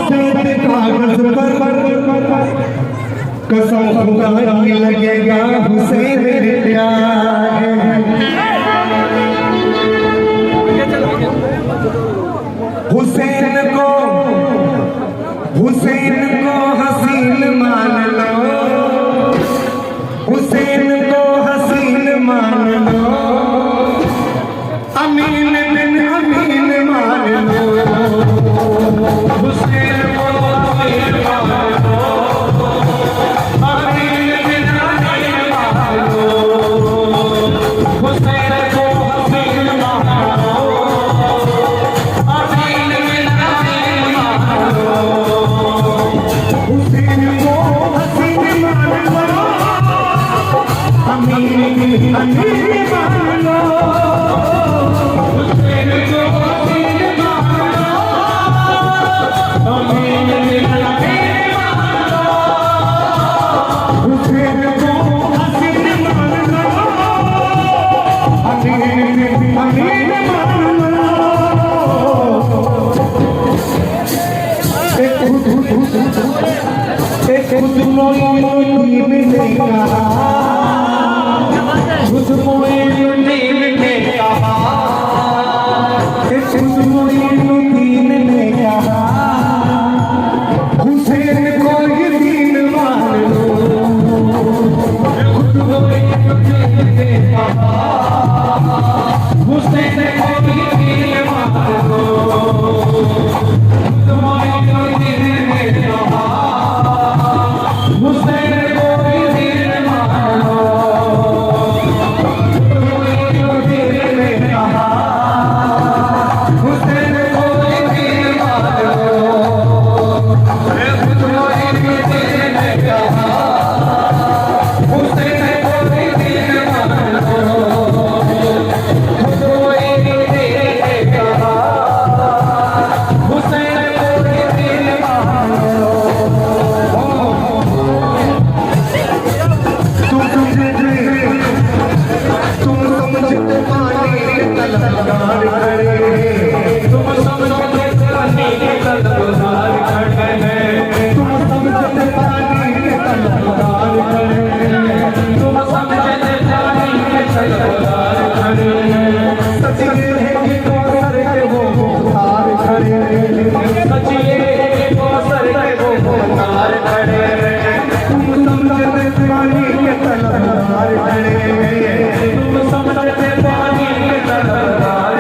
सफेद कागज पर कसम खुदा की लगेगा हुसैन प्यार। हुसैन को हसीन मान लो, हुसैन को हसीन मान लो, अमीन बिन अमीन मान लो। हुसैन को हसीन मान लो, अमीन बिन अमीन मान लो। हुसैन को हसीन मान लो, अमीन बिन अमीन मान लो। हुसैन को हसीन मान लो, अमीन बिन अमीन मान लो। हुसैन को हसीन मान लो, अमीन बिन अमीन मान लो। हुसैन को हसीन मान लो, अमीन बिन अमीन मान लो। एक खुद मोइन ने कहा, खुद मोइन ने कहा, एक खुद मोइन ने कहा, हुसैन को ये दीन मान लो। खुद मोइन ने कहा, हुसैन को ये दीन मान लो। खुद मोइन ने कहा, हुसैन को ये दीन मान लो। खुद मोइन ने कहा, हुसैन को ये दीन मान लो। खुद मोइन ने कहा, हुसैन को ये दीन मान लो। खुद मोइन ने कहा, हुसैन को ये दीन मान लो। तुम समझते पानी के तलबगार खड़े, तुम समझते पानी के तलबगार खड़े हैं, तुम समझते पानी के तलबगार खड़े हैं, तुम समझते पानी के तलबगार खड़े हैं। सच ये है कि कौसर के वो मुख्तार खड़े हैं, सच ये है कि कौसर के वो मुख्तार खड़े हैं। तुम समझते पानी के तलबगार खड़े हैं, तुम समझते पानी के तलबगार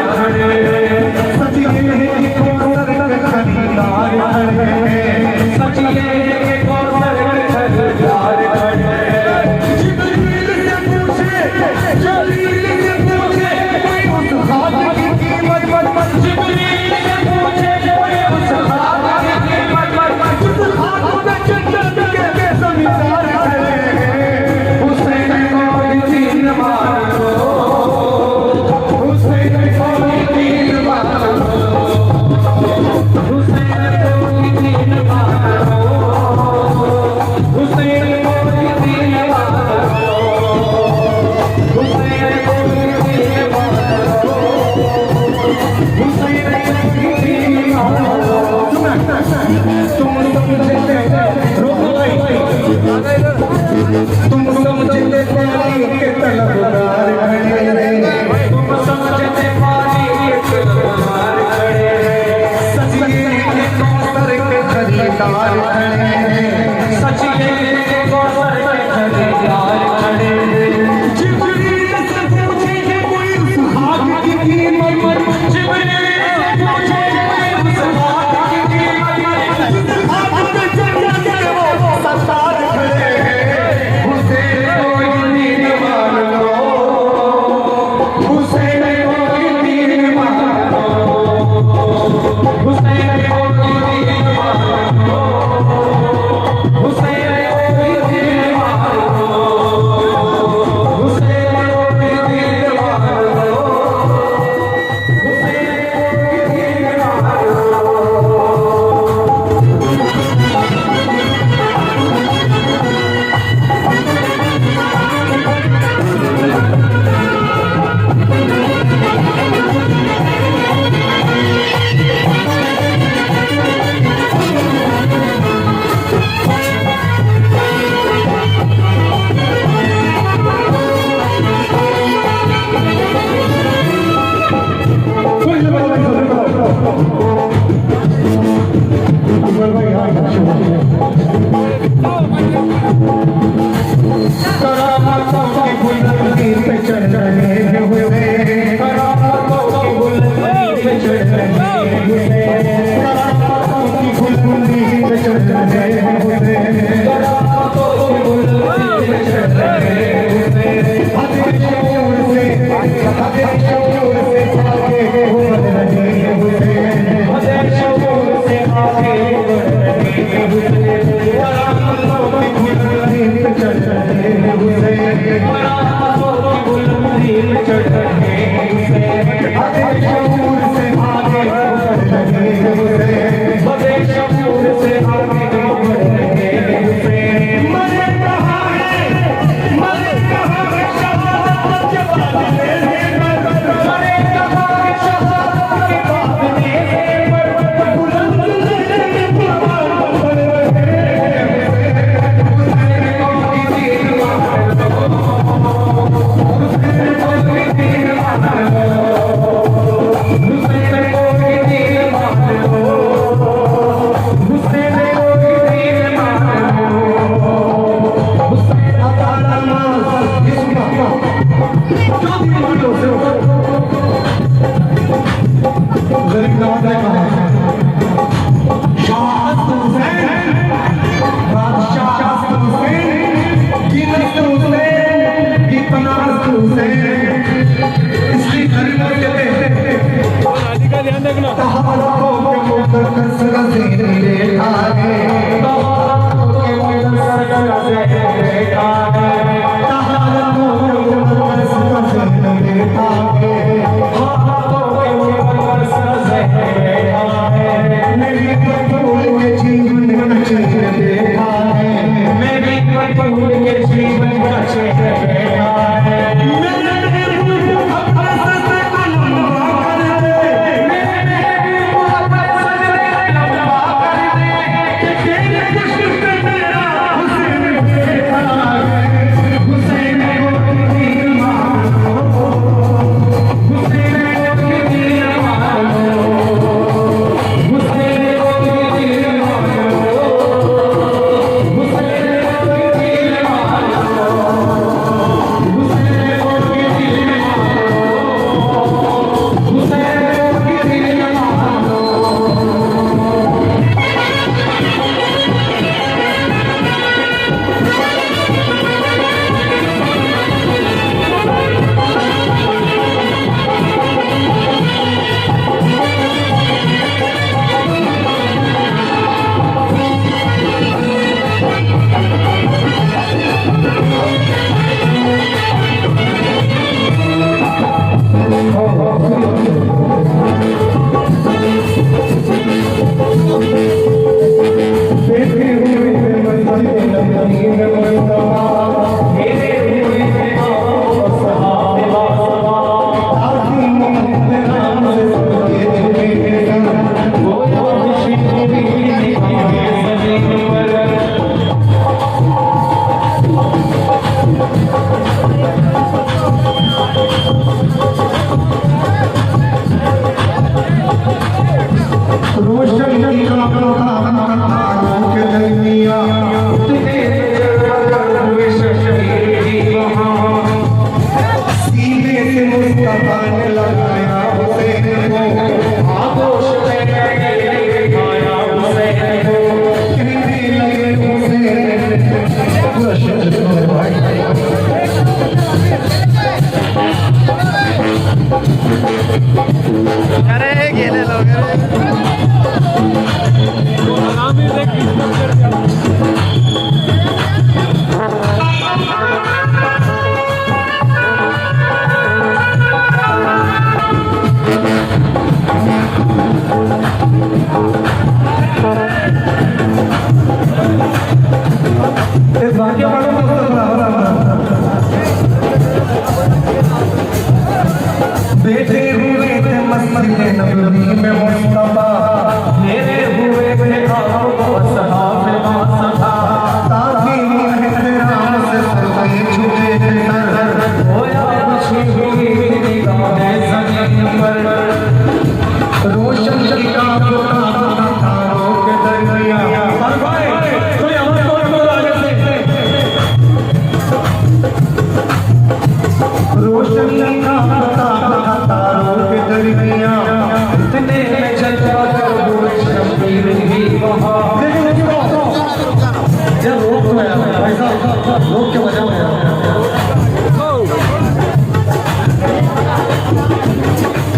अरे गेले लोग बेटे हुए थे मस्जिद नबवी में मुस्तफा, मेरे हुए थे आपको असहाब मुस्तफा, ताकि एहतराम से सर झुके सर, होया खुशी हुई निगाहें ज़मीन पर, रोशन किताब तारों के दरिया। और भाई कोई हमारे को आगे से रोशन किताब तारों के दरिया, इतने में चला कर शबीर भी वहाँ। ये रोक तो है भाई साहब, रोक के वजह में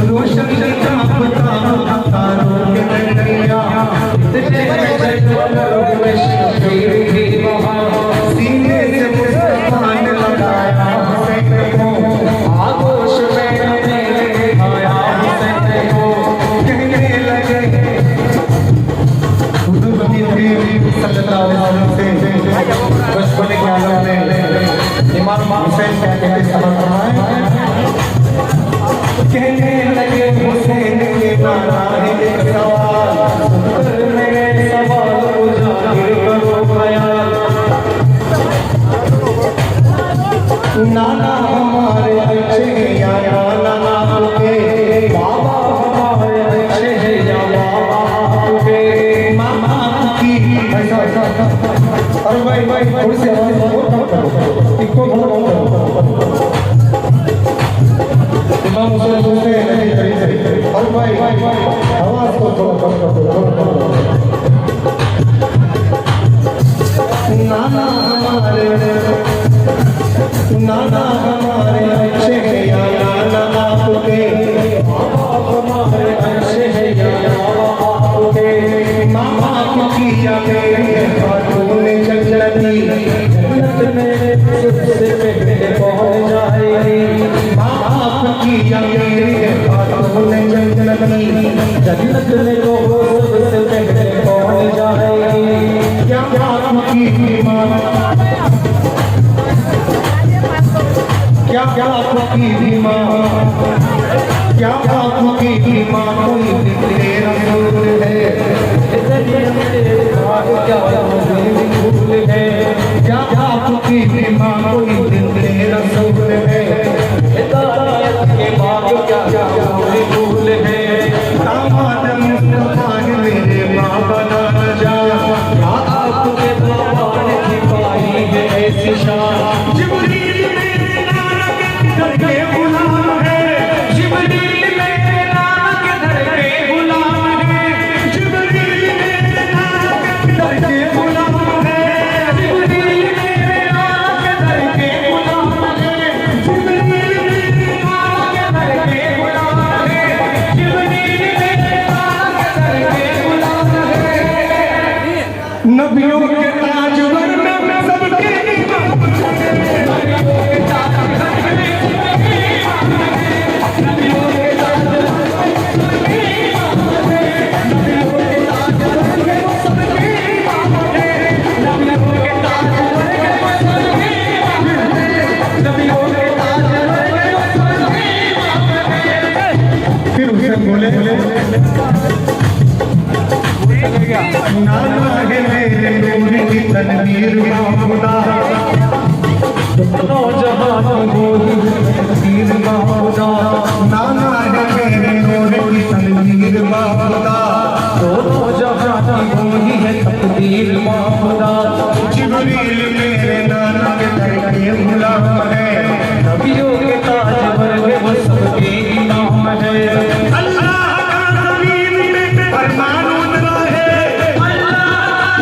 रोशन किताब तारों के दरिया, इतने में चला कर शबीर भी वहाँ। सीने से मुस्कान लगाया हुसैन को, आगोश में आया हुसैन को, कहने लगे हुजूर नबी सल्लल्लाहु अलैहि वसल्लम से बचपन के आलम में इमाम हुसैन क्या कहते हैं, कहने लगे हुसैन के नाराज़ एक सवाल, मेरे सवाल को जाहिर करो ख्याल। नाना हमारे अच्छे या नाना आपके, बाबा हमारे अच्छे हैं या बाबा आपके, मामा की ऐसा अरे भाई थोड़ी सी आवाज बहुत कम करो, इनको बहुत कम करो। इमाम हुसैन बोलते हैं नहीं करी और भाई आवाज को थोड़ा कम करो। नाना हमारे अच्छे हैं या नाना आपके, बाप हमारे अच्छे हैं या बाबा आपके, मामा की या मेरे खातून जन्नती, जन्नत में सबसे पहले पहुंच जाएगी। मामा की या मेरे खातून जन्नती, जन्नत में तो सबसे पहले पहुंच जाएगी। क्या आपकी माँ, क्या आपकी बीमा, क्या आपकी बीमा कोई तेरा रसूल है, क्या आपकी बीमा कोई तेरा रसूल है, भूल है। दामाद मुस्तफा मेरे बाबा ना जा, आपके बाबा ने पाई है ऐसी शान। जिब्रील मेरे नाना के दर के गुलाम है, जिब्रील मेरे नाना के दर के गुलाम है, जिब्रील मेरे नाना के दर के गुलाम है, जिब्रील मेरे नाना के दर के गुलाम है, जिब्रील मेरे नाना के दर के गुलाम है, जिब्रील मेरे नाना के दर के गुलाम है। नबियों के ताजवर में सबके फिर उसे बोले नाना है मेरे नूर की तनवीर खुदा, नौजवान तनवीर खुदा, नाना है मेरे नूर की तनवीर खुदा, दोनों जहान वही है तकदीर खुदा। जिब्रील मेरे नाना के दर के गुलाम है, नबियों के ताजवर है वो सबके इमाम है। अल्लाह का ज़मीन पे फरमान उतरा है, फरमान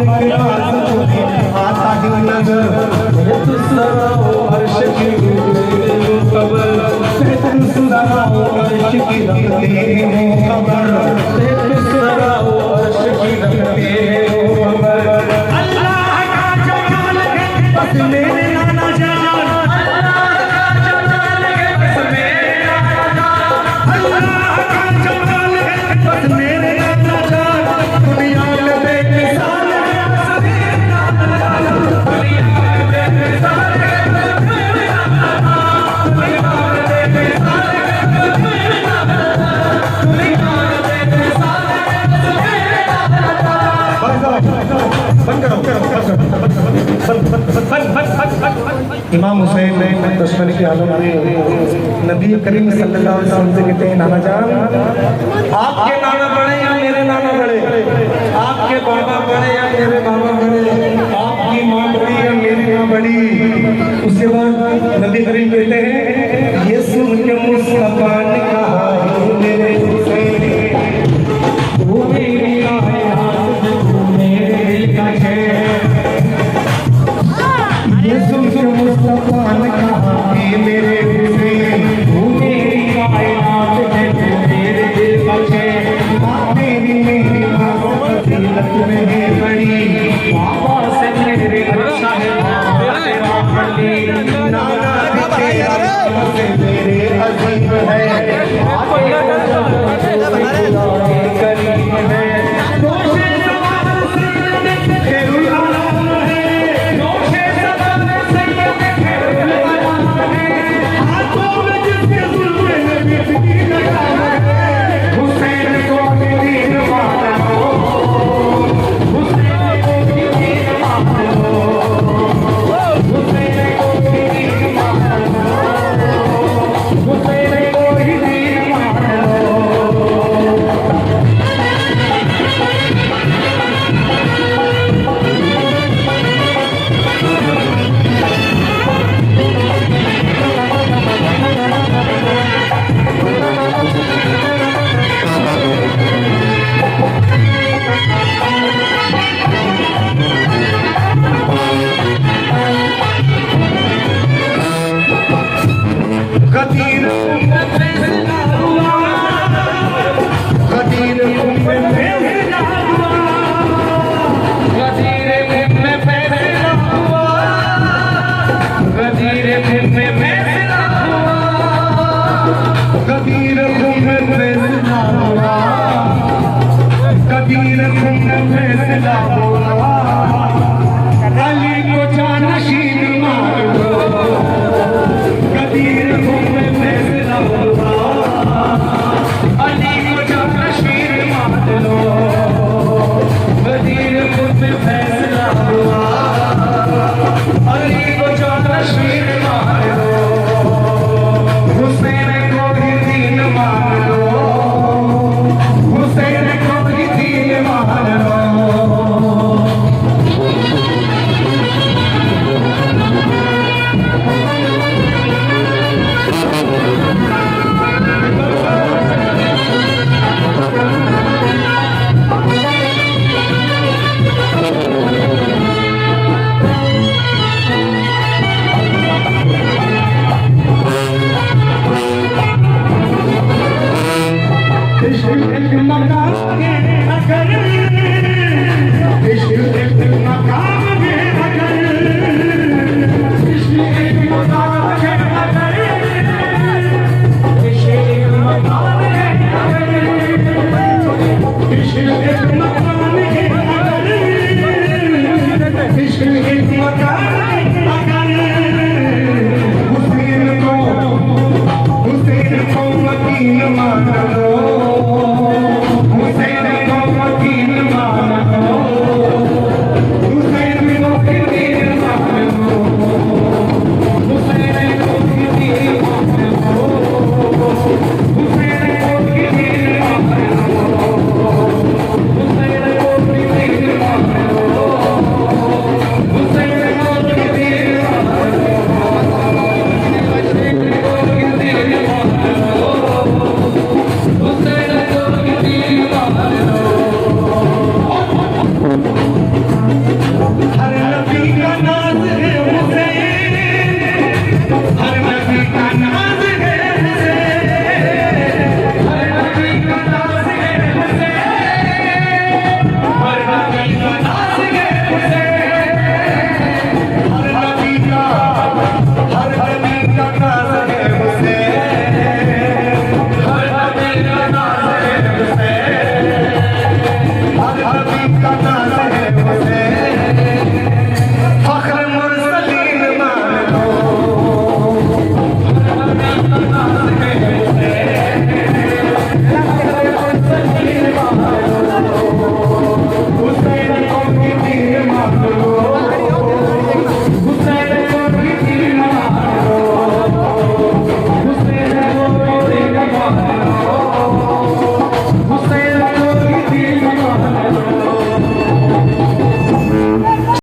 हर एक राज तुम्हें आता ही नजर सुनाओ अर्श की खबर सुनाओ अर्श की रखते हो खबर सुनाओ अर्श की रखते हो खबर अल्लाह का जमाल है बस मेरे नाना जान अल्लाह का जमाल है बस मेरे नाना जान अल्लाह का जमाल है बस मेरे नाना जान दुनिया में बेमिसाल है बस मेरे नाना जान दुनिया में बेमिसाल है बस मेरे नाना जान दुनिया में बेमिसाल है बस मेरे नाना जान दुनिया में बेमिसाल है बस मेरे नाना जान। इमाम हुसैन दुश्मन की हालत में नबी करीम सल्लल्लाहु अलैहि वसल्लम से कहते हैं नाना जान आपके नाना बड़े या मेरे नाना बड़े, आपके बाबा बड़े या मेरे बाबा बड़े, आपकी माँ बड़ी या मेरी माँ बड़ी। उसके बाद नबी करीम कहते हैं ये सुन के मुस्तफा ने कहा मेरे हुसैन वो मेरी आवाज़ वो मेरे दिल का शेर। ये सुन के मुस्तफा ने कहा कि मेरे हुसैन वो मेरी कायनात है मेरे दिल का शेर। मेरी फजीलत में है बड़ी बाबा से मेरे अच्छा है तेरा बड़ी नाना से मेरे अजीब है करीब है फैसला हुआ